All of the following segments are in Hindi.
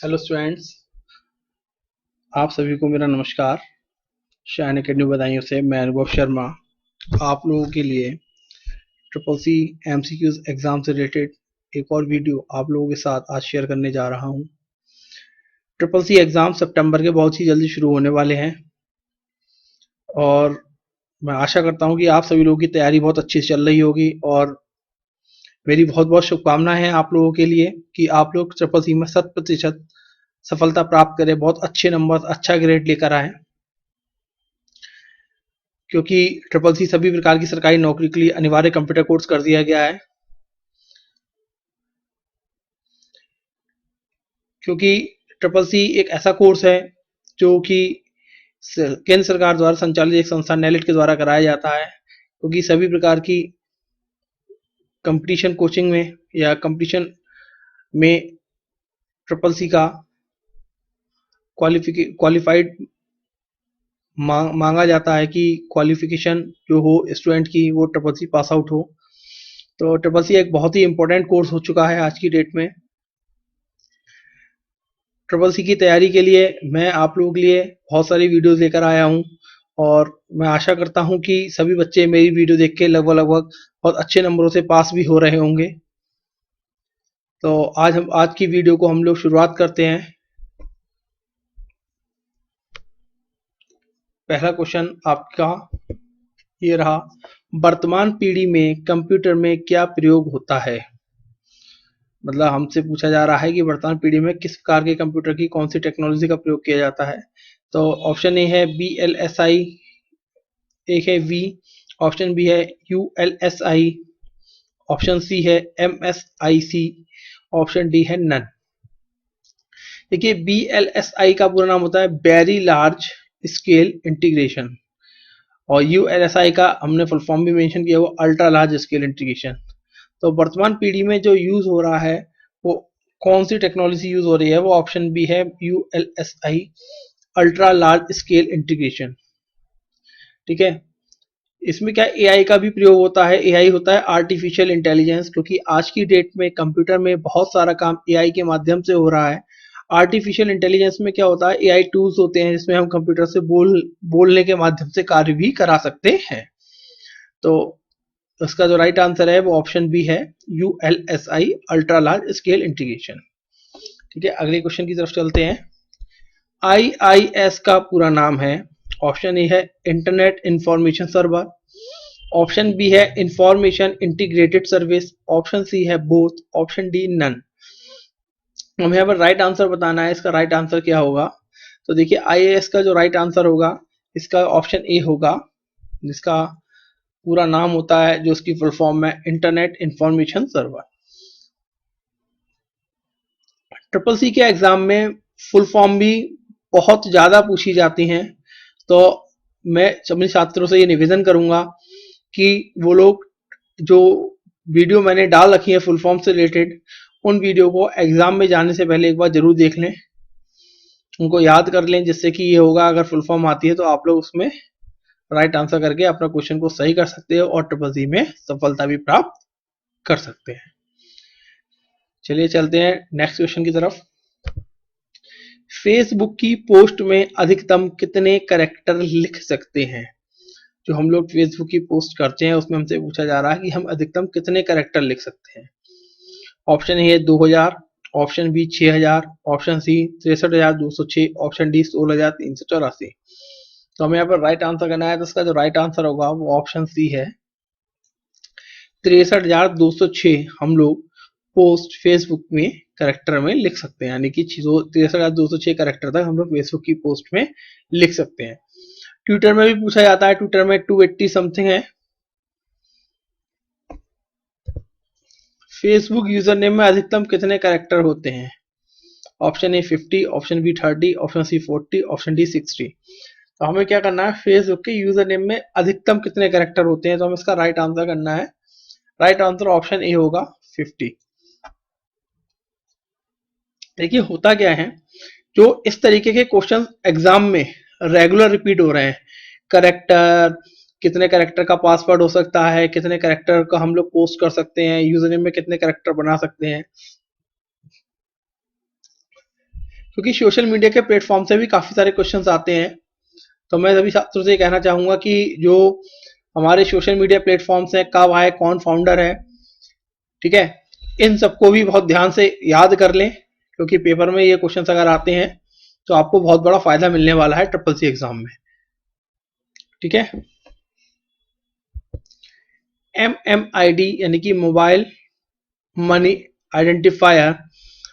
हेलो स्टूडेंट्स, आप सभी को मेरा नमस्कार। शाइन अकेडमी बदायूं से मैं अनुभव शर्मा आप लोगों के लिए ट्रिपल सी एमसीक्यूज एग्जाम से रिलेटेड एक और वीडियो आप लोगों के साथ आज शेयर करने जा रहा हूं। ट्रिपल सी एग्जाम सितंबर के बहुत ही जल्दी शुरू होने वाले हैं और मैं आशा करता हूं कि आप सभी लोगों की तैयारी बहुत अच्छी से चल रही होगी और मेरी बहुत बहुत शुभकामनाएं हैं आप लोगों के लिए कि आप लोग ट्रिपल सी में 100% सफलता प्राप्त करें, बहुत अच्छे नंबर, अच्छा ग्रेड लेकर आए, क्योंकि ट्रिपल सी सभी प्रकार की सरकारी नौकरी के लिए अनिवार्य कंप्यूटर कोर्स कर दिया गया है। क्योंकि ट्रिपल सी एक ऐसा कोर्स है जो कि केंद्र सरकार द्वारा संचालित एक संस्था नेलिट के द्वारा कराया जाता है, क्योंकि सभी प्रकार की कंपटीशन कोचिंग में या कंपटीशन में ट्रिपल सी का क्वालिफाइड मांगा जाता है कि क्वालिफिकेशन जो हो स्टूडेंट की वो ट्रिपल सी पास आउट हो। तो ट्रिपल सी एक बहुत ही इंपॉर्टेंट कोर्स हो चुका है आज की डेट में। ट्रिपल सी की तैयारी के लिए मैं आप लोगों के लिए बहुत सारी वीडियोस लेकर आया हूं और मैं आशा करता हूं कि सभी बच्चे मेरी वीडियो देख के लगभग लगभग बहुत अच्छे नंबरों से पास भी हो रहे होंगे। तो आज की वीडियो को हम लोग शुरुआत करते हैं। पहला क्वेश्चन आपका ये रहा, वर्तमान पीढ़ी में कंप्यूटर में क्या प्रयोग होता है। मतलब हमसे पूछा जा रहा है कि वर्तमान पीढ़ी में किस प्रकार के कंप्यूटर की कौन सी टेक्नोलॉजी का प्रयोग किया जाता है। तो ऑप्शन ए है BLSI, एक है वी, ऑप्शन बी है ULSI, ऑप्शन सी है MSIC, ऑप्शन डी है नन। देखिए, BLSI का पूरा नाम होता है वेरी लार्ज स्केल इंटीग्रेशन और ULSI का हमने फुल फॉर्म भी मेंशन किया, वो अल्ट्रा लार्ज स्केल इंटीग्रेशन। तो वर्तमान पीढ़ी में जो यूज हो रहा है वो कौन सी टेक्नोलॉजी यूज हो रही है, वो ऑप्शन बी है ULSI, ultra large scale integration. ठीक है, इसमें क्या एआई का भी प्रयोग होता है। एआई होता है आर्टिफिशियल इंटेलिजेंस, क्योंकि आज की डेट में कंप्यूटर में बहुत सारा काम एआई के माध्यम से हो रहा है। आर्टिफिशियल इंटेलिजेंस में क्या होता है, एआई टूल्स होते हैं जिसमें हम कंप्यूटर से बोलने के माध्यम से कार्य भी करा सकते हैं। तो उसका जो राइट आंसर है वो ऑप्शन बी है ULSI, ultra large scale integration. ठीक है, अगले क्वेश्चन की तरफ चलते हैं। IIS का पूरा नाम है, ऑप्शन ए है internet information server, option B है information integrated service, option C है बोथ, ऑप्शन डी नन। हमें यहाँ पर राइट आंसर बताना है, इसका राइट आंसर क्या होगा। तो देखिए, IIS का जो राइट आंसर होगा इसका ऑप्शन ए होगा, जिसका पूरा नाम होता है, जो उसकी फुल फॉर्म है internet information server. Triple C के एग्जाम में फुल फॉर्म भी बहुत ज्यादा पूछी जाती हैं, तो मैं सभी छात्रों से ये निवेदन करूंगा कि वो लोग जो वीडियो मैंने डाल रखी है फुल फॉर्म से रिलेटेड, उन वीडियो को एग्जाम में जाने से पहले एक बार जरूर देख लें, उनको याद कर लें, जिससे कि ये होगा अगर फुल फॉर्म आती है तो आप लोग उसमें राइट आंसर करके अपना क्वेश्चन को सही कर सकते हो और ट्रिपल सी में सफलता भी प्राप्त कर सकते हैं। चलिए चलते हैं नेक्स्ट क्वेश्चन की तरफ। फेसबुक की पोस्ट में अधिकतम कितने कैरेक्टर लिख सकते हैं। जो हम लोग फेसबुक की पोस्ट करते हैं उसमें हमसे पूछा जा रहा है कि हम अधिकतम कितने कैरेक्टर लिख सकते हैं। ऑप्शन ए है 2000, option B 6000, option C 63,206, option D 16,384। तो हमें यहाँ पर राइट आंसर करना है, तो इसका जो राइट आंसर होगा वो ऑप्शन सी है 63,206। हम लोग पोस्ट फेसबुक में करेक्टर में लिख सकते हैं, यानी कि 63,206 करेक्टर तक हम लोग फेसबुक की पोस्ट में लिख सकते हैं। ट्विटर में भी पूछा जाता है, ट्विटर में 280 समथिंग है। फेसबुक यूजर नेम में अधिकतम कितने करेक्टर होते हैं। Option A 50, option B 30, option C 40, option D 60। तो हमें क्या करना है, फेसबुक के यूजर नेम में अधिकतम कितने करेक्टर होते हैं, तो हमें इसका राइट आंसर करना है। राइट आंसर ऑप्शन ए होगा 50। देखिए, होता क्या है, जो इस तरीके के क्वेश्चन एग्जाम में रेगुलर रिपीट हो रहे हैं, करेक्टर, कितने करेक्टर का पासवर्ड हो सकता है, कितने करेक्टर का हम लोग पोस्ट कर सकते हैं, यूजर नेम में कितने करेक्टर बना सकते हैं, क्योंकि सोशल मीडिया के प्लेटफॉर्म से भी काफी सारे क्वेश्चंस आते हैं। तो मैं सभी छात्रों से कहना चाहूंगा कि जो हमारे सोशल मीडिया प्लेटफॉर्म्स हैं, कब आए, कौन फाउंडर है, ठीक है, इन सबको भी बहुत ध्यान से याद कर लें, क्योंकि पेपर में ये क्वेश्चंस अगर आते हैं तो आपको बहुत बड़ा फायदा मिलने वाला है ट्रिपल सी एग्जाम में। ठीक है, MMID यानी कि मोबाइल मनी आइडेंटिफायर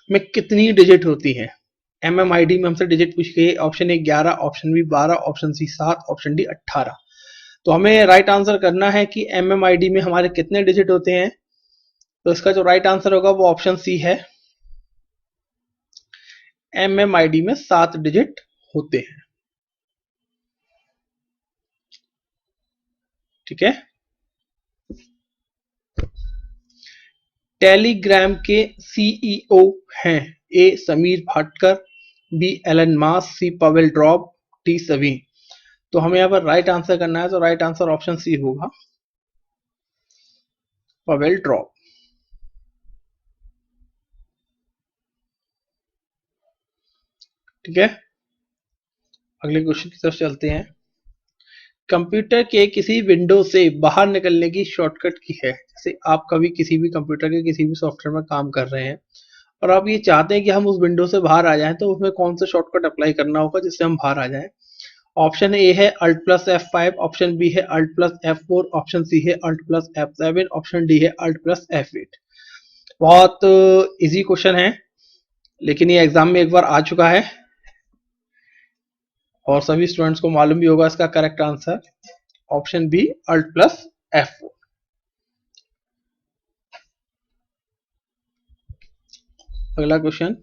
में कितनी डिजिट होती है? MMID में हमसे डिजिट पूछ गई, option A 11, option B 12, option C 7, option D 18। तो हमें राइट आंसर करना है कि MMID में हमारे कितने डिजिट होते हैं। तो इसका जो राइट आंसर होगा वो ऑप्शन सी है, MMID में 7 डिजिट होते हैं। ठीक है, टेलीग्राम के सीईओ हैं ए समीर भाटकर, बी एलन मास, सी पवेल ड्रॉप, डी सभी। तो हमें यहाँ पर राइट आंसर करना है, तो राइट आंसर ऑप्शन सी होगा, पवेल ड्रॉप। ठीक है, अगले क्वेश्चन की तरफ चलते हैं। कंप्यूटर के किसी विंडो से बाहर निकलने की शॉर्टकट की है। जैसे आप कभी किसी भी कंप्यूटर के किसी भी सॉफ्टवेयर में काम कर रहे हैं और आप ये चाहते हैं कि हम उस विंडो से बाहर आ जाएं, तो उसमें कौन सा शॉर्टकट अप्लाई करना होगा जिससे हम बाहर आ जाएं। ऑप्शन ए है Alt plus F5, option B है Alt plus F4, option C है Alt plus F7, option D है अल्ट प्लस F8। बहुत इजी क्वेश्चन है, लेकिन ये एग्जाम में एक बार आ चुका है और सभी स्टूडेंट्स को मालूम भी होगा। इसका correct answer option B alt plus F4। अगला क्वेश्चन,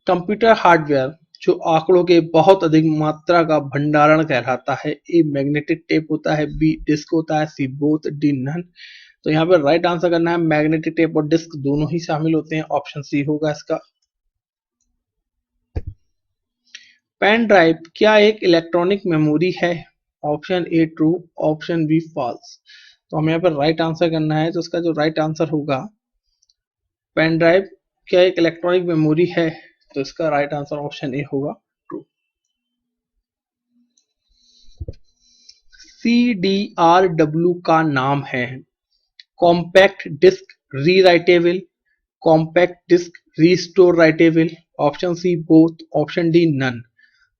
कंप्यूटर हार्डवेयर जो आंकड़ों के बहुत अधिक मात्रा का भंडारण कहलाता है। ए मैग्नेटिक टेप होता है, बी डिस्क होता है, सी बोथ, डी नन। तो यहाँ पर राइट आंसर करना है, मैग्नेटिक टेप और डिस्क दोनों ही शामिल होते हैं, ऑप्शन सी होगा इसका। पेन ड्राइव क्या एक इलेक्ट्रॉनिक मेमोरी है? Option A true, option B false. तो हमें यहाँ पर राइट आंसर करना है, तो इसका जो राइट आंसर होगा, पेन ड्राइव क्या एक इलेक्ट्रॉनिक मेमोरी है? तो इसका राइट आंसर ऑप्शन ए होगा, ट्रू। CDRW का नाम है compact disc rewritable, compact disc restore writable, option C both, option D none.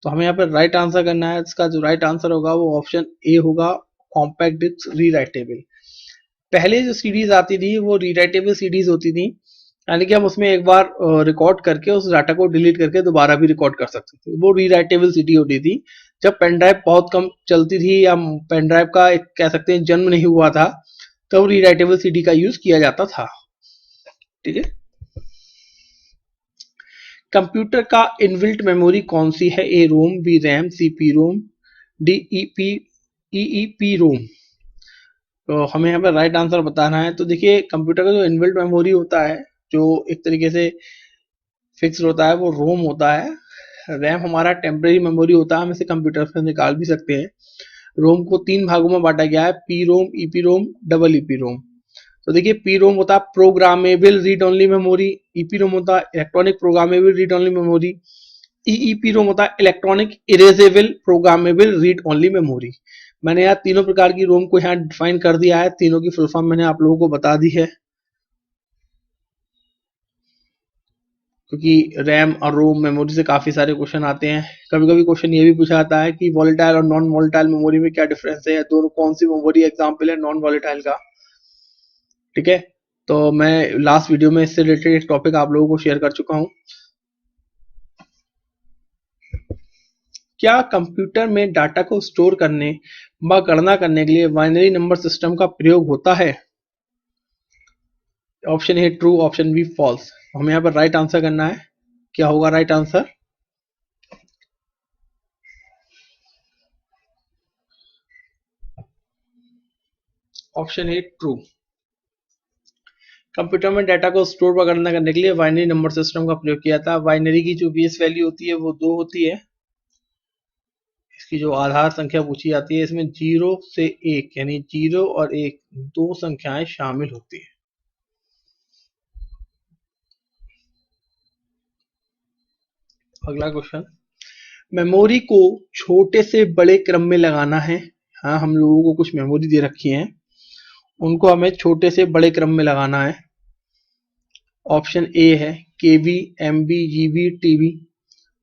तो हमें यहाँ पर राइट आंसर करना है, इसका जो राइट आंसर होगा वो ऑप्शन ए होगा, कॉम्पैक्ट डिस्क रीराइटेबल। पहले जो सीडीज आती थी वो रीराइटेबल सीडीज होती थी, यानी कि हम उसमें एक बार रिकॉर्ड करके उस डाटा को डिलीट करके दोबारा भी रिकॉर्ड कर सकते थे, वो रीराइटेबल सीडी होती थी। जब पेन ड्राइव बहुत कम चलती थी या पेन ड्राइव का एक कह सकते हैं जन्म नहीं हुआ था, तब रीराइटेबल सीडी का यूज किया जाता था। ठीक है, कंप्यूटर का इनबिल्ट मेमोरी कौन सी है? A ROM, B RAM, C P ROM, D EP ROM. तो हमें यहाँ पर राइट आंसर बताना है। तो देखिए, कंप्यूटर का जो इनबिल्ट मेमोरी होता है, जो एक तरीके से फिक्स होता है, वो रोम होता है। रैम हमारा टेम्परेरी मेमोरी होता है, हम इसे कंप्यूटर से निकाल भी सकते हैं। रोम को 3 भागों में बांटा गया है, P ROM, EP ROM, double EP ROM. तो देखिए, पी रोम होता है programmable read only memory, EP ROM होता है electronic programmable read only memory, EEP ROM होता है electronic erasable programmable read only memory. मैंने यहाँ तीनों प्रकार की रोम को यहाँ डिफाइन कर दिया है, तीनों की फुल फॉर्म मैंने आप लोगों को बता दी है। क्योंकि रैम और रोम मेमोरी से काफी सारे क्वेश्चन आते हैं। कभी कभी क्वेश्चन ये भी पूछा जाता है कि वॉलेटाइल और नॉन वॉलेटाइल मेमोरी में क्या डिफरेंस है, दोनों कौन सी मेमोरी एग्जाम्पल है नॉन वॉलेटाइल का। ठीक है, तो मैं लास्ट वीडियो में इससे रिलेटेड एक टॉपिक आप लोगों को शेयर कर चुका हूं। क्या कंप्यूटर में डाटा को स्टोर करने व गणना करने के लिए बाइनरी नंबर सिस्टम का प्रयोग होता है? Option A true, option B false. हमें यहाँ पर राइट आंसर करना है, क्या होगा right answer? Option A true. Computer में डाटा को स्टोर व गणना करने के लिए बाइनरी नंबर सिस्टम का प्रयोग किया था। बाइनरी की जो बेस वैल्यू होती है वो 2 होती है। इसकी जो आधार संख्या पूछी जाती है, इसमें 0 से 1 यानी 0 और 1 दो संख्याएं शामिल होती है। अगला क्वेश्चन, मेमोरी को छोटे से बड़े क्रम में लगाना है। हाँ, हम लोगों को कुछ मेमोरी दे रखी है, उनको हमें छोटे से बड़े क्रम में लगाना है। ऑप्शन ए है KB, MB, GB, TB.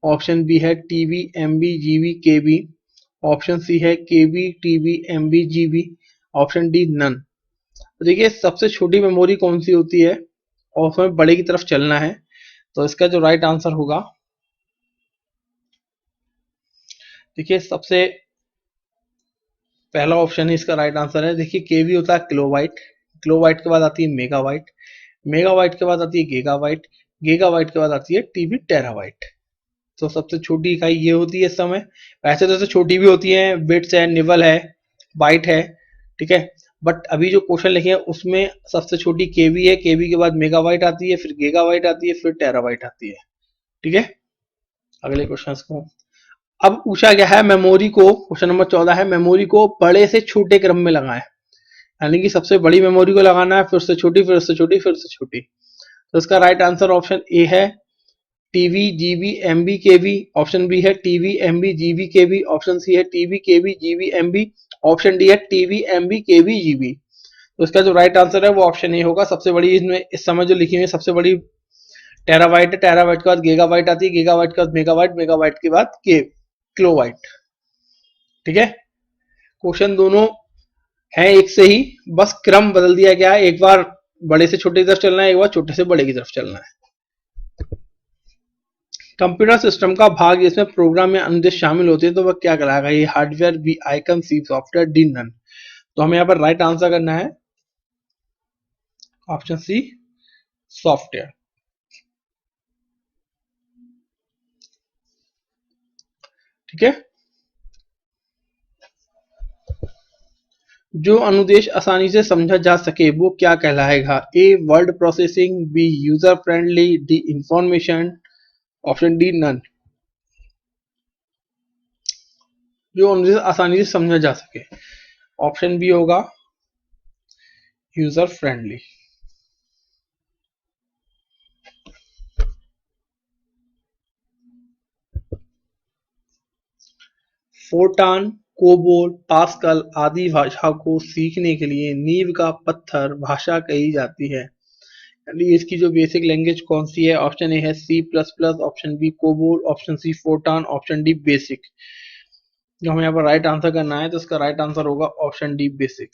Option B है TB, MB, GB, KB. Option C है KB, TB, MB, GB. Option D none. तो देखिए, सबसे छोटी मेमोरी कौन सी होती है और उसमें बड़े की तरफ चलना है, तो इसका जो राइट आंसर होगा, देखिए सबसे पहला ऑप्शन है इसका राइट आंसर है। देखिए, केवी होता है किलोबाइट, किलोबाइट के बाद आती है मेगाबाइट, मेगाबाइट के बाद आती है गीगाबाइट, गीगाबाइट के बाद आती है टीबी टेराबाइट। तो सबसे छोटी इकाई ये होती है इस समय। वैसे तो छोटी भी होती है, बिट्स है, निबल है, बाइट है, ठीक है, बट अभी जो क्वेश्चन लिखे हैं उसमें सबसे छोटी केवी है, केवी के बाद मेगाबाइट आती है, फिर गीगाबाइट आती है, फिर टेराबाइट आती है, ठीक है। अगले क्वेश्चन को अब पूछा गया है, मेमोरी को, क्वेश्चन नंबर 14 है, मेमोरी को बड़े से छोटे क्रम में लगाएं। यानी कि सबसे बड़ी मेमोरी को लगाना है, फिर से छोटी, फिर से छोटी, फिर से छोटी। तो इसका राइट आंसर ऑप्शन ए है टीवी, जीबी, एमबी, केबी। ऑप्शन बी है TV, MB, GB, KB. Option C है टीवी, केबी, जीबी, एमबी। ऑप्शन डी है टीवी, एमबी, केबी, जीबी। तो इसका जो राइट आंसर है वो ऑप्शन ए होगा। सबसे बड़ी इसमें इस समय जो लिखी हुई है सबसे बड़ी टेराबाइट है, टेराबाइट के बाद गीगाबाइट आती है, गीगाबाइट के बाद मेगाबाइट, मेगाबाइट के बाद किलोबाइट, ठीक है। क्वेश्चन दोनों है एक से ही, बस क्रम बदल दिया गया है, एक बार बड़े से छोटे की तरफ चलना है, एक बार छोटे से बड़े की तरफ चलना है। कंप्यूटर सिस्टम का भाग जिसमें प्रोग्राम में अनुदेश शामिल होते हैं तो वह क्या कहलाएगा? ये हार्डवेयर, बी आइकन, सी सॉफ्टवेयर, डी नन। तो हमें यहाँ पर राइट आंसर करना है ऑप्शन सी सॉफ्टवेयर, ठीक है। जो अनुदेश आसानी से समझा जा सके वो क्या कहलाएगा? A word processing, B user friendly, D information, option D none. जो अनुदेश आसानी से समझा जा सके, ऑप्शन बी होगा user friendly. Fortran, COBOL, Pascal आदि भाषा को सीखने के लिए नींव का पत्थर भाषा कही जाती है। यानी इसकी जो बेसिक लैंग्वेज कौन सी है? ऑप्शन ए है C plus plus, option B COBOL, option C Fortran, option D BASIC. जो हमें यहाँ पर राइट आंसर करना है तो इसका राइट आंसर होगा option D basic.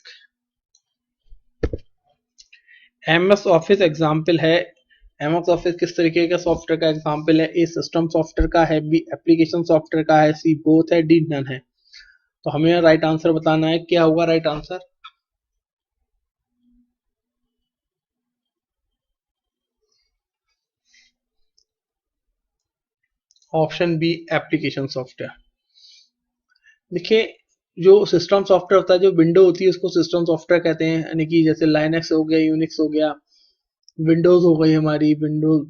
MS office example है। एमएस ऑफिस किस तरीके का सॉफ्टवेयर का एग्जाम्पल है? ए सिस्टम सॉफ्टवेयर का है, बी एप्लीकेशन सॉफ्टवेयर का है, सी बोथ है, डी नन है। तो हमें राइट आंसर बताना है, क्या होगा right answer? Option B application software. देखिए, जो सिस्टम सॉफ्टवेयर होता है, जो विंडो होती है उसको सिस्टम सॉफ्टवेयर कहते हैं। यानी कि जैसे लाइनक्स हो गया, यूनिक्स हो गया, विंडोज हो गई हमारी विंडोज,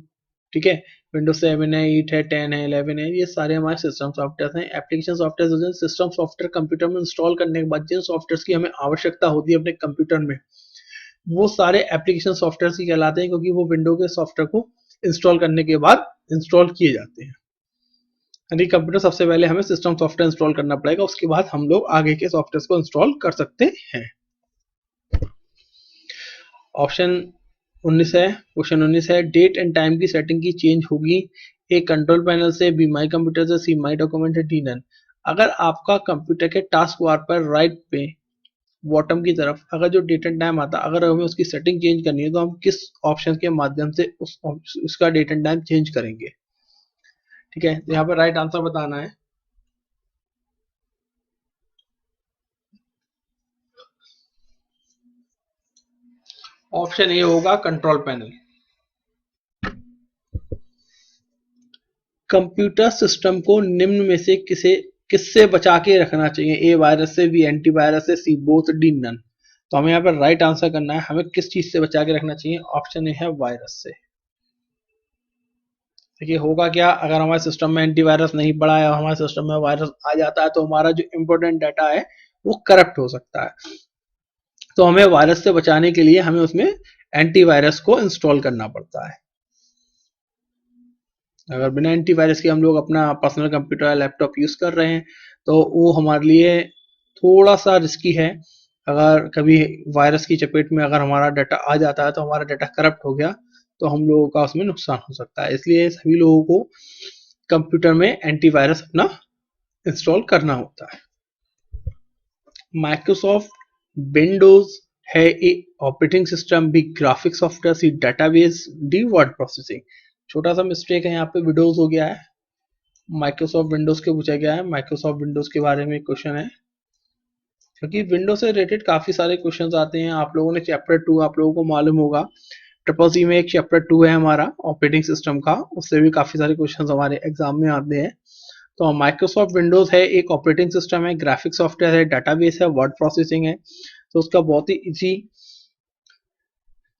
ठीक है, विंडोज 7 है, 8 है, 10 है, 11 है, ये सारे हमारे सिस्टम सॉफ्टवेयर हैं। एप्लीकेशन सॉफ्टवेयर होते हैं सिस्टम सॉफ्टवेयर कंप्यूटर में इंस्टॉल करने के बाद जिन सॉफ्टवेयर की हमें आवश्यकता होती है अपने कंप्यूटर में, वो सारे एप्लीकेशन सॉफ्टवेयर ही कहलाते हैं, क्योंकि वो विंडो के सॉफ्टवेयर को इंस्टॉल करने के बाद इंस्टॉल किए जाते हैं। यानी कंप्यूटर सबसे पहले हमें सिस्टम सॉफ्टवेयर इंस्टॉल करना पड़ेगा, उसके बाद हम लोग आगे के सॉफ्टवेयर को इंस्टॉल कर सकते हैं। ऑप्शन 19 है, क्वेश्चन 19 है, डेट एंड टाइम की सेटिंग की चेंज होगी? ए कंट्रोल पैनल से, बी माई कंप्यूटर से, सी माई डॉक्यूमेंट है, डी नन। अगर आपका कंप्यूटर के टास्क बार पर राइट पे बॉटम की तरफ अगर जो डेट एंड टाइम आता, अगर हमें उसकी सेटिंग चेंज करनी है तो हम किस ऑप्शन के माध्यम से उसका डेट एंड टाइम चेंज करेंगे? ठीक है, यहाँ पर राइट आंसर बताना है। ऑप्शन ए होगा कंट्रोल पैनल। कंप्यूटर सिस्टम को निम्न में से किससे बचा के रखना चाहिए? ए वायरस से, बी एंटीवायरस से, सी बोथ, डी नन। तो हमें यहाँ पर राइट आंसर करना है, हमें किस चीज से बचा के रखना चाहिए? ऑप्शन ए है वायरस से। देखिए, होगा क्या अगर हमारे सिस्टम में एंटीवायरस नहीं पड़ा है, हमारे सिस्टम में वायरस आ जाता है तो हमारा जो इंपॉर्टेंट डाटा है वो करप्ट हो सकता है। तो हमें वायरस से बचाने के लिए हमें उसमें एंटीवायरस को इंस्टॉल करना पड़ता है। अगर बिना एंटीवायरस के हम लोग अपना पर्सनल कंप्यूटर या लैपटॉप यूज कर रहे हैं तो वो हमारे लिए थोड़ा सा रिस्की है। अगर कभी वायरस की चपेट में अगर हमारा डाटा आ जाता है तो हमारा डाटा करप्ट हो गया तो हम लोगों का उसमें नुकसान हो सकता है। इसलिए सभी लोगों को कंप्यूटर में एंटीवायरस अपना इंस्टॉल करना होता है। माइक्रोसॉफ्ट विंडोज है एक ऑपरेटिंग सिस्टम भी graphic software C database D word processing. छोटा सा मिस्टेक है यहाँ पे, विंडोज हो गया है, माइक्रोसॉफ्ट विंडोज के पूछा गया है। माइक्रोसॉफ्ट विंडोज के बारे में क्वेश्चन है, क्योंकि विंडोज से रिलेटेड काफी सारे क्वेश्चंस आते हैं। आप लोगों ने चैप्टर 2 आप लोगों को मालूम होगा, ट्रिपल सी में एक चैप्टर 2 है हमारा ऑपरेटिंग सिस्टम का, उससे भी काफी सारे क्वेश्चंस हमारे एग्जाम में आते हैं। तो माइक्रोसॉफ्ट विंडोज है एक ऑपरेटिंग सिस्टम है, ग्राफिक सॉफ्टवेयर है, डेटाबेस है, वर्ड प्रोसेसिंग है। तो उसका बहुत ही इजी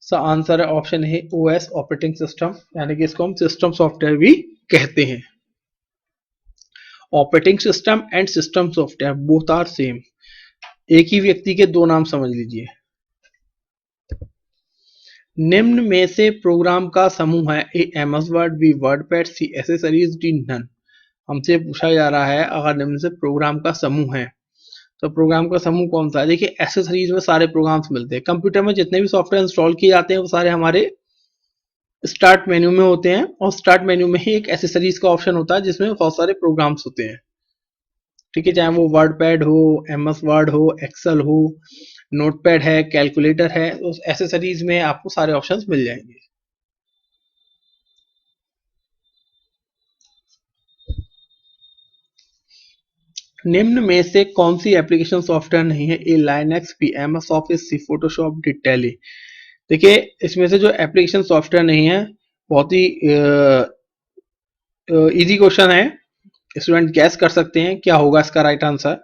सा आंसर है, ऑप्शन है ओएस ऑपरेटिंग सिस्टम, यानी कि इसको हम सिस्टम सॉफ्टवेयर भी कहते हैं। Operating system and system software both are same, एक ही व्यक्ति के दो नाम समझ लीजिए। निम्न में से प्रोग्राम का समूह है, ए एमएस वर्ड, बी वर्डपैड, सी एसेसरीज, डी नन। हमसे पूछा जा रहा है अगर निम्न से प्रोग्राम का समूह है तो प्रोग्राम का समूह कौन सा है। देखिए एसेसरीज में सारे प्रोग्राम्स मिलते हैं, कंप्यूटर में जितने भी सॉफ्टवेयर इंस्टॉल किए जाते हैं वो सारे हमारे स्टार्ट मेन्यू में होते हैं, और स्टार्ट मेन्यू में ही एक एसेसरीज का ऑप्शन होता है जिसमें बहुत सारे प्रोग्राम्स होते हैं। ठीक है, चाहे वो वर्ड पैड हो, एमएस वर्ड हो, एक्सेल हो, नोटपैड है, कैलकुलेटर है, तो एसेसरीज में आपको सारे ऑप्शंस मिल जाएंगे। निम्न में से कौन सी एप्लीकेशन सॉफ्टवेयर नहीं है, ए लाइनक्स, बी एमएस ऑफिस, सी फोटोशॉप, डी टैली। देखिए इसमें से जो एप्लीकेशन सॉफ्टवेयर नहीं है, बहुत ही इजी क्वेश्चन है, स्टूडेंट गैस कर सकते हैं क्या होगा इसका राइट आंसर।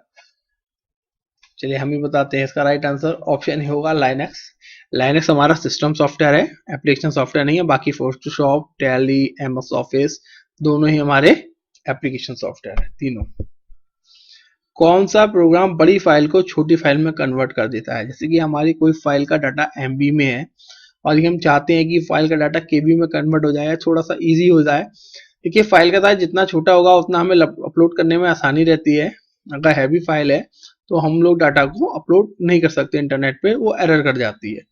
चलिए हम ही बताते हैं, इसका राइट आंसर ऑप्शन ही होगा लाइनक्स। लाइनक्स हमारा सिस्टम सॉफ्टवेयर है, एप्लीकेशन सॉफ्टवेयर नहीं है। बाकी फोटोशॉप, टैली, एमएस ऑफिस दोनों ही हमारे एप्लीकेशन सॉफ्टवेयर है तीनों। कौन सा प्रोग्राम बड़ी फाइल को छोटी फाइल में कन्वर्ट कर देता है। जैसे कि हमारी कोई फाइल का डाटा एमबी में है और हम चाहते हैं कि फाइल का डाटा केबी में कन्वर्ट हो जाए, थोड़ा सा इजी हो जाए। देखिए फाइल का साइज जितना छोटा होगा उतना हमें अपलोड करने में आसानी रहती है। अगर हैवी फाइल है तो हम लोग डाटा को अपलोड नहीं कर सकते इंटरनेट पे, वो एरर कर जाती है।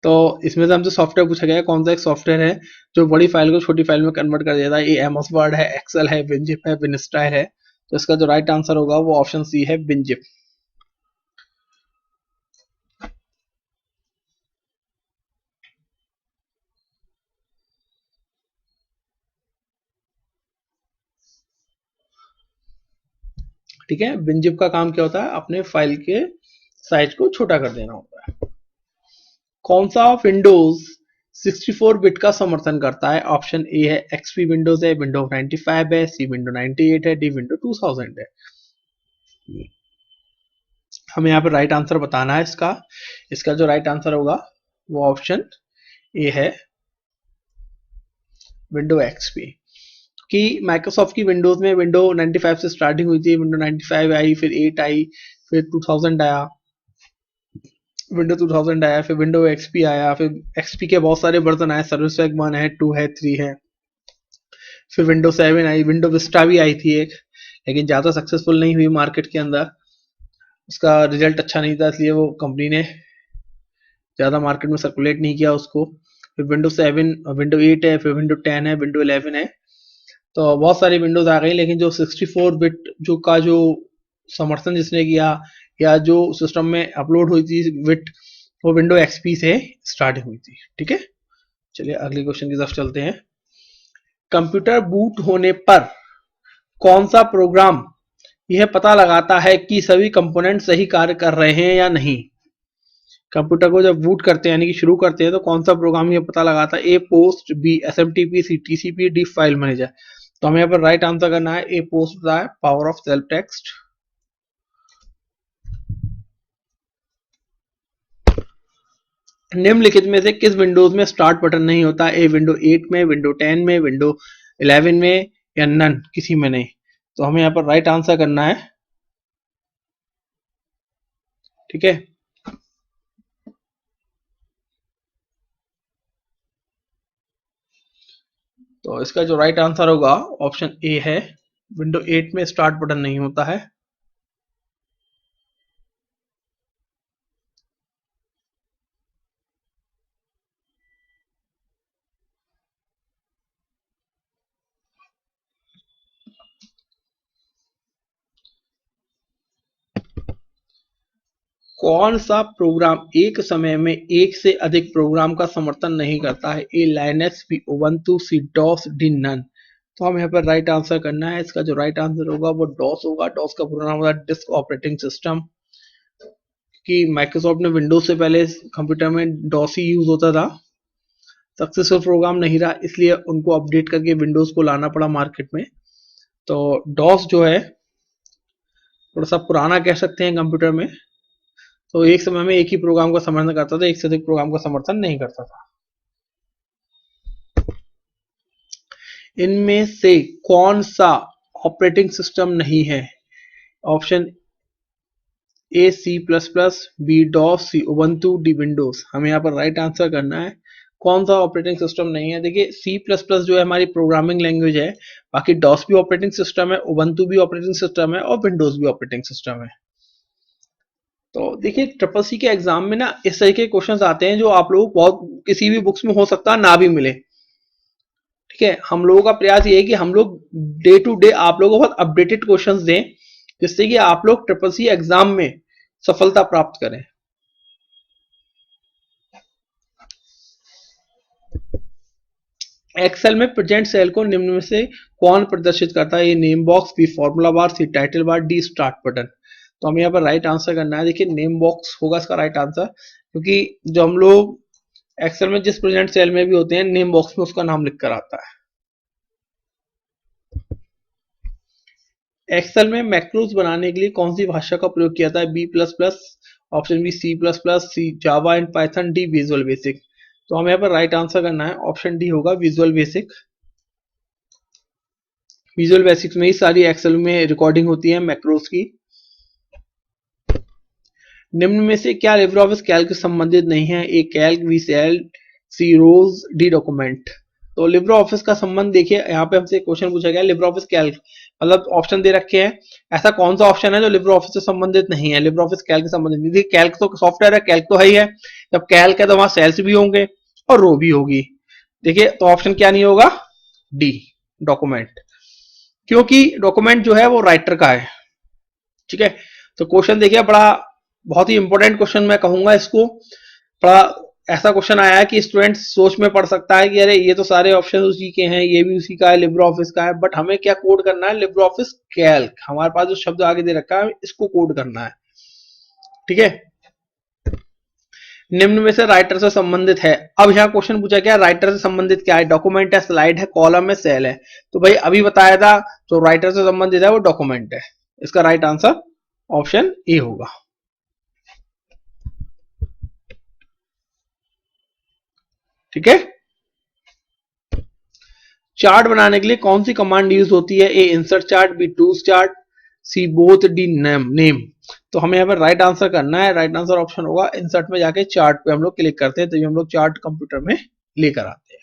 तो इसमें से हमसे सॉफ्टवेयर पूछा गया है, कौन सा एक सॉफ्टवेयर है जो बड़ी फाइल को छोटी फाइल में कन्वर्ट कर देता है। ये एमएस वर्ड है, एक्सेल है, विनजिप है, विनस्टाइल है। तो इसका जो राइट आंसर होगा वो ऑप्शन सी है, विनजिप। ठीक है, विनजिप का काम क्या होता है, अपने फाइल के साइज को छोटा कर देना होता है। कौन सा विंडोज 64 बिट का समर्थन करता है। ऑप्शन ए है एक्सपी विंडोज है, विंडो 95 है, सी विंडो 98 है, डी विंडो 2000 है। हमें यहाँ पे राइट आंसर बताना है इसका। इसका जो राइट आंसर होगा वो ऑप्शन ए है, विंडो एक्सपी। कि माइक्रोसॉफ्ट की विंडोज में विंडो 95 से स्टार्टिंग हुई थी, विंडो 95 आई, फिर 8 आई, फिर 2000 आया, विंडो 2000 आया, फिर विंडो एक्सपी आया, फिर एक्सपी के बहुत सारे वर्जन आए, सर्विस पैक 1 है, 2 है, 3 है, फिर विंडो 7 आई, विंडो विस्टा भी आई थी एक, लेकिन ज़्यादा सक्सेसफुल नहीं हुई मार्केट के अंदर, उसका रिजल्ट अच्छा नहीं था, इसलिए वो कंपनी ने ज़्यादा मार्केट में सर्कुलेट नहीं किया उसको। फिर विंडो 7, विंडो 8 है, फिर विंडो 10 है, विंडो 11 है। तो बहुत सारी विंडोज आ गई, लेकिन जो 64 बिट जो समर्थन जिसने किया या जो सिस्टम में अपलोड हुई थी बिट, वो विंडो एक्सपी से स्टार्ट हुई थी। ठीक है, चलिए अगले क्वेश्चन की तरफ चलते हैं। कंप्यूटर बूट होने पर कौन सा प्रोग्राम यह पता लगाता है कि सभी कंपोनेंट सही कार्य कर रहे हैं या नहीं। कंप्यूटर को जब बूट करते हैं यानी कि शुरू करते हैं तो कौन सा प्रोग्राम ये पता लगाता है। ए पोस्ट, बी एसएमटीपी, सी टीसीपी, डी फाइल मैनेजर। तो हमें यहाँ पर राइट आंसर करना है, ए पोस्ट होता है पावर ऑफ सेल्फ टेक्स्ट। निम्नलिखित में से किस विंडोज में स्टार्ट बटन नहीं होता। ए विंडो 8 में, विंडो 10 में, विंडो 11 में, या नन किसी में नहीं। तो हमें यहाँ पर राइट आंसर करना है। ठीक है, तो इसका जो राइट आंसर होगा ऑप्शन ए है। विंडो 8 में स्टार्ट बटन नहीं होता है। कौन सा प्रोग्राम एक समय में एक से अधिक प्रोग्राम का समर्थन नहीं करता है? ए लाइनक्स, बी उबंटू, सी डॉस, डी नन। तो हम यहाँ पर राइट आंसर करना है। इसका जो राइट आंसर होगा वो डॉस होगा। डॉस का पूरा नाम होता है डिस्क ऑपरेटिंग सिस्टम। कि माइक्रोसॉफ्ट ने विंडोज से पहले कंप्यूटर में डॉस ही यूज होता था। सक्सेसफुल प्रोग्राम नहीं रहा, इसलिए उनको अपडेट करके विंडोज को लाना पड़ा मार्केट में। तो डॉस जो है थोड़ा सा पुराना कह सकते हैं कंप्यूटर में। तो एक समय में एक ही प्रोग्राम का समर्थन करता था, एक से अधिक प्रोग्राम का समर्थन नहीं करता था। इनमें से कौन सा ऑपरेटिंग सिस्टम नहीं है? Option A C plus plus, B DOS, C Ubuntu, D Windows. हमें यहाँ पर राइट आंसर करना है। कौन सा ऑपरेटिंग सिस्टम नहीं है? देखिए सी प्लस प्लस जो है हमारी प्रोग्रामिंग लैंग्वेज है, बाकी डॉस भी ऑपरेटिंग सिस्टम है, उबंटू भी ऑपरेटिंग सिस्टम है और विंडोज भी ऑपरेटिंग सिस्टम है। तो देखिए ट्रिपल सी के एग्जाम में ना इस तरह के क्वेश्चंस आते हैं जो आप लोग बहुत किसी भी बुक्स में हो सकता है ना भी मिले। ठीक है, हम लोगों का प्रयास ये है कि हम लोग डे टू डे आप लोगों को बहुत अपडेटेड क्वेश्चंस दें, जिससे कि आप लोग ट्रिपल सी एग्जाम में सफलता प्राप्त करें। एक्सेल में प्रेजेंट सेल को निम्न में से कौन प्रदर्शित करता है? A name box, B formula bar, C title bar, D start button. तो हमें यहाँ पर राइट आंसर करना है। देखिए नेम बॉक्स होगा इसका राइट आंसर, क्योंकि जो हम लोग एक्सेल में जिस प्रेजेंट सेल में भी होते हैं नेम बॉक्स में उसका नाम लिखकर आता है। एक्सेल में मैक्रोज बनाने के लिए कौन सी भाषा का प्रयोग किया जाता है? B plus plus, option B C plus plus, C Java and Python, D visual basic. तो हमें यहाँ पर राइट आंसर करना है। ऑप्शन डी होगा विजुअल बेसिक। विजुअल बेसिक्स में ही सारी एक्सेल में रिकॉर्डिंग होती है मैक्रोज की। निम्न में से क्या लिब्रे ऑफिस कैल्क से संबंधित नहीं है? ए कैल्क, बी सेल, सी रोज, डी डॉक्यूमेंट। तो लिब्रे ऑफिस का संबंध देखिए, यहाँ पे हमसे क्वेश्चन पूछा गया लिब्रे ऑफिस कैल्क, मतलब ऑप्शन दे रखे हैं, ऐसा कौन सा ऑप्शन है जो लिब्रे ऑफिस से संबंधित नहीं है? लिब्रे ऑफिस कैल्क से संबंधित नहीं। देखिए कैल्क तो सॉफ्टवेयर है, कैल्क तो है ही है। जब कैल्क है तो वहां सेल्स भी होंगे और रो भी होगी। देखिए तो ऑप्शन क्या नहीं होगा? डी डॉक्यूमेंट, क्योंकि डॉक्यूमेंट जो है वो राइटर का है। ठीक है, तो क्वेश्चन देखिए बड़ा बहुत ही इंपॉर्टेंट क्वेश्चन मैं कहूंगा इसको। बड़ा ऐसा क्वेश्चन आया है कि स्टूडेंट सोच में पढ़ सकता है कि अरे ये तो सारे ऑप्शन उसी के हैं, ये भी उसी का है, लिब्रे ऑफिस का है, बट हमें क्या कोड करना है? Libre office Calc. हमारे पास जो शब्द आगे दे रखा है इसको कोड करना है। ठीक है, निम्न में से राइटर से संबंधित है। अब यहाँ क्वेश्चन पूछा गया राइटर से संबंधित क्या है? डॉक्यूमेंट है, स्लाइड है, कॉलम है, सेल है। तो भाई अभी बताया था जो राइटर से संबंधित है वो डॉक्यूमेंट है। इसका राइट आंसर ऑप्शन ए होगा। ठीक है, चार्ट बनाने के लिए कौन सी कमांड यूज होती है? A insert chart, B tools chart, C both, D name. तो हमें यहाँ पर राइट आंसर करना है। राइट आंसर ऑप्शन होगा इंसर्ट में जाके चार्ट पे हम लोग क्लिक करते हैं, तो हम लोग चार्ट कंप्यूटर में लेकर आते हैं।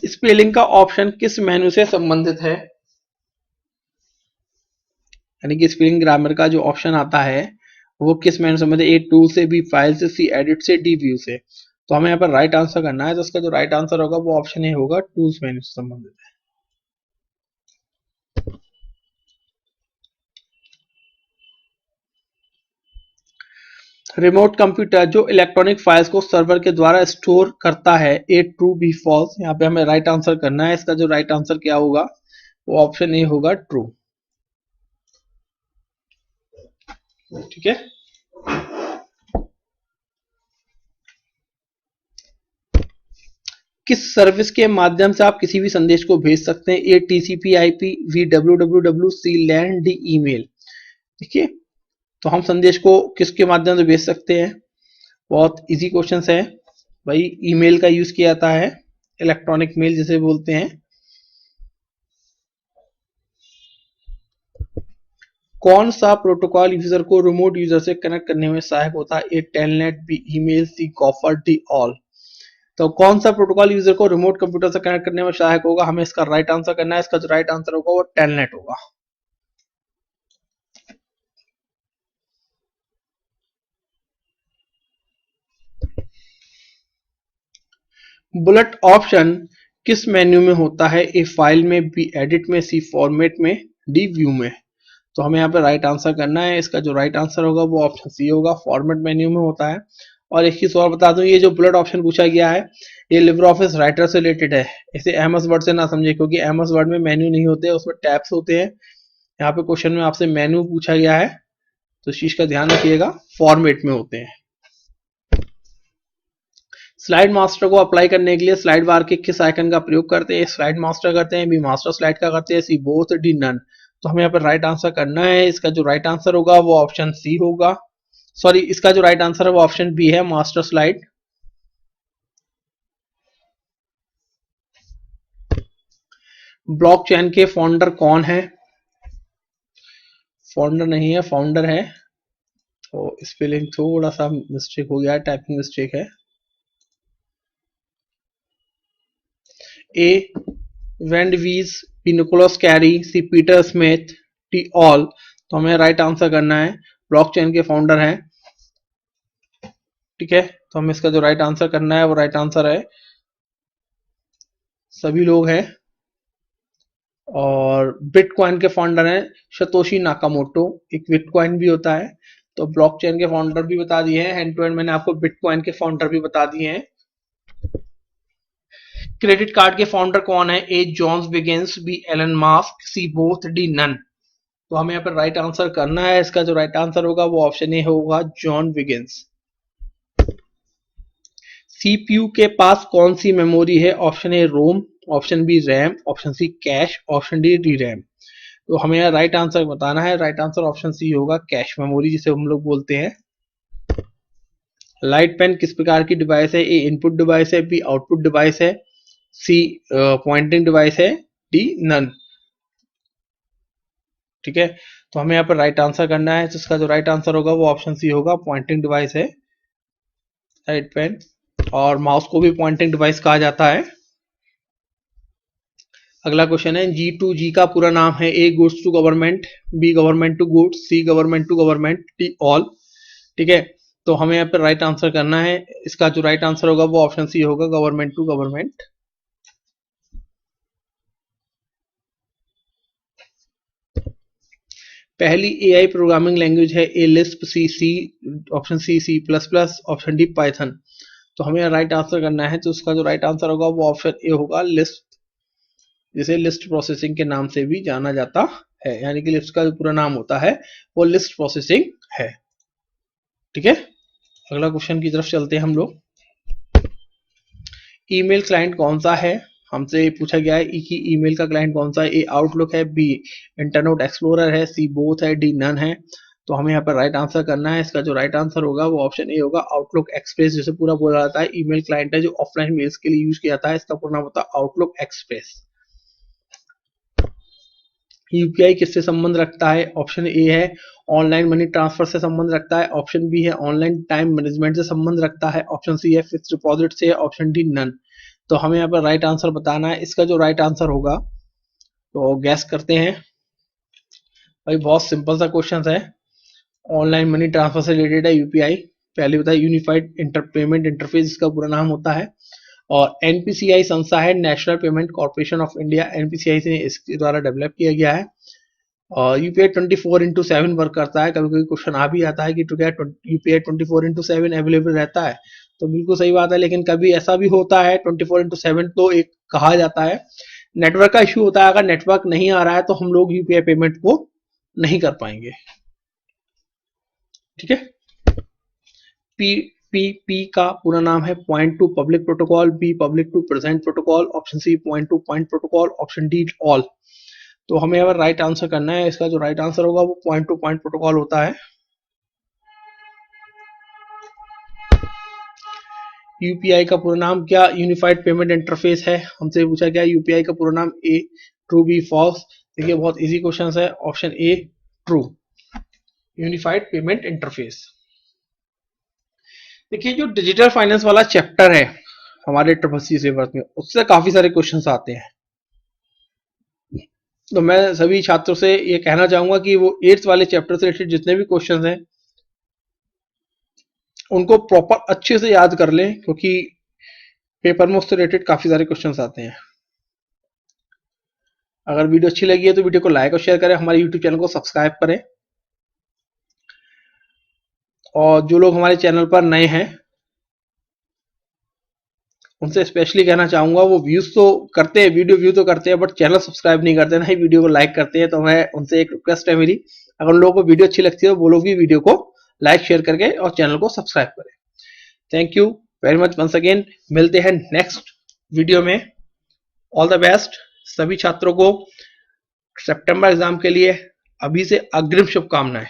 स्पेलिंग का ऑप्शन किस मेनू से संबंधित है? यानी कि स्पेलिंग ग्रामर का जो ऑप्शन आता है वो किस मेनू से संबंधित है? ए टूल से, बी फाइल से, सी एडिट से, डी व्यू से। तो हमें यहाँ पर राइट आंसर करना है, तो उसका जो राइट आंसर होगा वो ऑप्शन ए होगा, टूल्स मेनू से संबंधित है। रिमोट कंप्यूटर जो इलेक्ट्रॉनिक फाइल्स को सर्वर के द्वारा स्टोर करता है, ए ट्रू, बी फॉल्स। यहाँ पे हमें राइट आंसर करना है। इसका जो राइट आंसर क्या होगा वो ऑप्शन ए होगा, ट्रू। ठीक है, किस सर्विस के माध्यम से आप किसी भी संदेश को भेज सकते हैं? ए टीसीपी आईपी, बी डब्ल्यूडब्ल्यूडब्ल्यू, सी लैन, डी ईमेल। देखिए तो हम संदेश को किसके माध्यम से भेज सकते हैं? बहुत इजी क्वेश्चन है भाई। ईमेल का यूज किया जाता है, इलेक्ट्रॉनिक मेल जिसे बोलते हैं। कौन सा प्रोटोकॉल यूजर को रिमोट यूजर से कनेक्ट करने में सहायक होता है? ए टेलनेट, बी ईमेल, सी गॉफर, डी ऑल। तो कौन सा प्रोटोकॉल यूजर को रिमोट कंप्यूटर से कनेक्ट करने में सहायक होगा? हमें इसका राइट आंसर करना है। इसका जो राइट आंसर होगा वो टेलनेट होगा। बुलेट ऑप्शन किस मेन्यू में होता है? ए फाइल में, बी एडिट में, सी फॉर्मेट में, डी व्यू में। तो हमें यहाँ पे राइट आंसर करना है। इसका जो राइट आंसर होगा वो ऑप्शन सी होगा, फॉर्मेट मेन्यू में होता है। और एक चीज और बता दूं, ये जो बुलेट ऑप्शन पूछा गया है ये लिब्रे ऑफिस राइटर से रिलेटेड है। इसे एमएस वर्ड से ना समझे, क्योंकि एमएस वर्ड में मेन्यू नहीं होते, उसमें टैब्स होते हैं। यहाँ पे क्वेश्चन में आपसे मेन्यू पूछा गया है, तो इस चीज का ध्यान रखिएगा, फॉर्मेट में होते हैं। स्लाइड मास्टर को अप्लाई करने के लिए स्लाइड बार के किस आइकन का प्रयोग करते हैं? स्लाइड मास्टर करते हैं, बी मास्टर स्लाइड का करते हैं, सी बोथ, डी नन। तो हमें यहाँ पर राइट आंसर करना है। इसका जो राइट आंसर होगा वो ऑप्शन सी होगा, सॉरी इसका जो राइट आंसर है वो ऑप्शन बी है, मास्टर स्लाइड। ब्लॉकचेन के फाउंडर कौन है? फाउंडर नहीं है, फाउंडर है। तो स्पेलिंग थोड़ा सा मिस्टेक हो गया है, टाइपिंग मिस्टेक है। ए वेंडवीज, बी निकोलस कैरी, सी पीटर स्मिथ, डी ऑल। तो हमें राइट आंसर करना है। ब्लॉकचेन के फाउंडर हैं, ठीक है। तो हमें इसका जो राइट आंसर करना है वो राइट आंसर है सभी लोग हैं। और बिटकॉइन के फाउंडर हैं सतोशी नाकामोटो, एक बिटकॉइन भी होता है। तो ब्लॉकचेन के फाउंडर भी बता दिए हैं, हैंड टू हैंड मैंने आपको बिटकॉइन के फाउंडर भी बता दिए हैं। क्रेडिट कार्ड के फाउंडर कौन है? A Johns Biggins, B Elon Musk, C both, D none. तो हमें यहाँ पर राइट आंसर करना है। इसका जो राइट आंसर होगा वो ऑप्शन ए होगा, जॉन विगिंस। सीपीयू के पास कौन सी मेमोरी है? Option A ROM, option B RAM, option C cache, option D D RAM. तो हमें यहाँ राइट आंसर बताना है। राइट आंसर ऑप्शन सी होगा, कैश मेमोरी जिसे हम लोग बोलते हैं। लाइट पेन किस प्रकार की डिवाइस है? ए इनपुट डिवाइस है, बी आउटपुट डिवाइस है, सी पॉइंटिंग डिवाइस है, डी नन। ठीक है, तो हमें यहाँ पर राइट आंसर करना है। जिसका जो राइट आंसर होगा वो ऑप्शन सी होगा, पॉइंटिंग डिवाइस है लाइट पेन। और माउस को भी पॉइंटिंग डिवाइस कहा जाता है। अगला क्वेश्चन है, G2G का पूरा नाम है? A goods to government, B government to goods, C government to government, D all. ठीक है, तो हमें यहाँ पर राइट आंसर करना है। इसका जो राइट आंसर होगा वो ऑप्शन सी होगा, गवर्नमेंट टू गवर्नमेंट। पहली एआई प्रोग्रामिंग लैंग्वेज है? A Lisp, C, option C plus plus, option D Python. तो हमें राइट आंसर करना है। तो उसका जो राइट आंसर होगा वो ऑप्शन ए होगा, लिस्प, जिसे लिस्ट प्रोसेसिंग के नाम से भी जाना जाता है। यानी कि लिस्ट का जो पूरा नाम होता है वो लिस्ट प्रोसेसिंग है। ठीक है, अगला क्वेश्चन की तरफ चलते हैं हम लोग। ईमेल क्लाइंट कौन सा है? हमसे पूछा गया है कि ईमेल का क्लाइंट कौन सा है? ए आउटलुक है, बी इंटरनेट एक्सप्लोरर है, सी बोथ है, डी नन है। तो हमें यहाँ पर राइट आंसर करना है। इसका जो राइट आंसर होगा वो ऑप्शन ए होगा, आउटलुक एक्सप्रेस, जिसे पूरा बोला जाता है ईमेल क्लाइंट है जो ऑफलाइन मेल्स के लिए यूज किया जाता है। इसका पूरा नाम होता है आउटलुक एक्सप्रेस। यूपीआई किससे संबंध रखता है? ऑप्शन ए है ऑनलाइन मनी ट्रांसफर से संबंध रखता है, ऑप्शन बी है ऑनलाइन टाइम मैनेजमेंट से संबंध रखता है, ऑप्शन सी है फिक्स डिपॉजिट से, ऑप्शन डी नन। तो हमें यहाँ पर राइट आंसर बताना है। इसका जो राइट आंसर होगा तो गैस करते हैं। भाई बहुत सिंपल सा क्वेश्चन है, ऑनलाइन मनी ट्रांसफर से रिलेटेड है यूपीआई। पहले बताया यूनिफाइड पेमेंट इंटरफेस इसका पूरा नाम होता है। और एनपीसीआई संस्था है, national payment corporation of India, NPCI से इसके द्वारा डेवलप किया गया है। और यूपीआई 24/7 वर्क करता है। कभी कभी क्वेश्चन आ भी आता है कि यूपीआई 24/7 अवेलेबल रहता है, तो बिल्कुल सही बात है। लेकिन कभी ऐसा भी होता है 24/7 तो एक कहा जाता है नेटवर्क का इश्यू होता है। अगर नेटवर्क नहीं आ रहा है तो हम लोग यूपीआई पेमेंट को नहीं कर पाएंगे। ठीक है, पीपीपी का पूरा नाम है point to public protocol, B public to present protocol, option C point to point protocol, option D all. तो हमें अगर राइट आंसर करना है। इसका जो राइट आंसर होगा वो पॉइंट टू पॉइंट प्रोटोकॉल होता है। यूपीआई का पूरा नाम क्या? यूनिफाइड पेमेंट इंटरफेस है। हमसे पूछा गया यूपीआई का पूरा नाम, ए ट्रू, बी फॉल्स। देखिए बहुत इजी क्वेश्चन है, option A true. Unified payment interface. देखिए जो डिजिटल फाइनेंस वाला चैप्टर है हमारे ट्रिपल सिलेबस में, उससे काफी सारे क्वेश्चंस आते हैं। तो मैं सभी छात्रों से ये कहना चाहूंगा कि वो 8th वाले चैप्टर से रिलेटेड जितने भी क्वेश्चंस हैं उनको प्रॉपर अच्छे से याद कर लें, क्योंकि पेपर में उससे रिलेटेड काफी सारे क्वेश्चंस आते हैं। अगर वीडियो अच्छी लगी है तो वीडियो को लाइक और शेयर करें, हमारे यूट्यूब चैनल को सब्सक्राइब करें, और जो लोग हमारे चैनल पर नए हैं उनसे स्पेशली कहना चाहूंगा, वो व्यूज तो करते हैं, वीडियो व्यू तो करते हैं, बट चैनल सब्सक्राइब नहीं करते, ना ही वीडियो को लाइक करते हैं। तो मैं उनसे एक रिक्वेस्ट है मेरी, अगर उन लोगों को वीडियो अच्छी लगती है तो वो लोग भी वीडियो को लाइक शेयर करके और चैनल को सब्सक्राइब करें। Thank you very much once again, मिलते हैं नेक्स्ट वीडियो में। ऑल द बेस्ट सभी छात्रों को सितंबर एग्जाम के लिए अभी से अग्रिम शुभकामनाएं।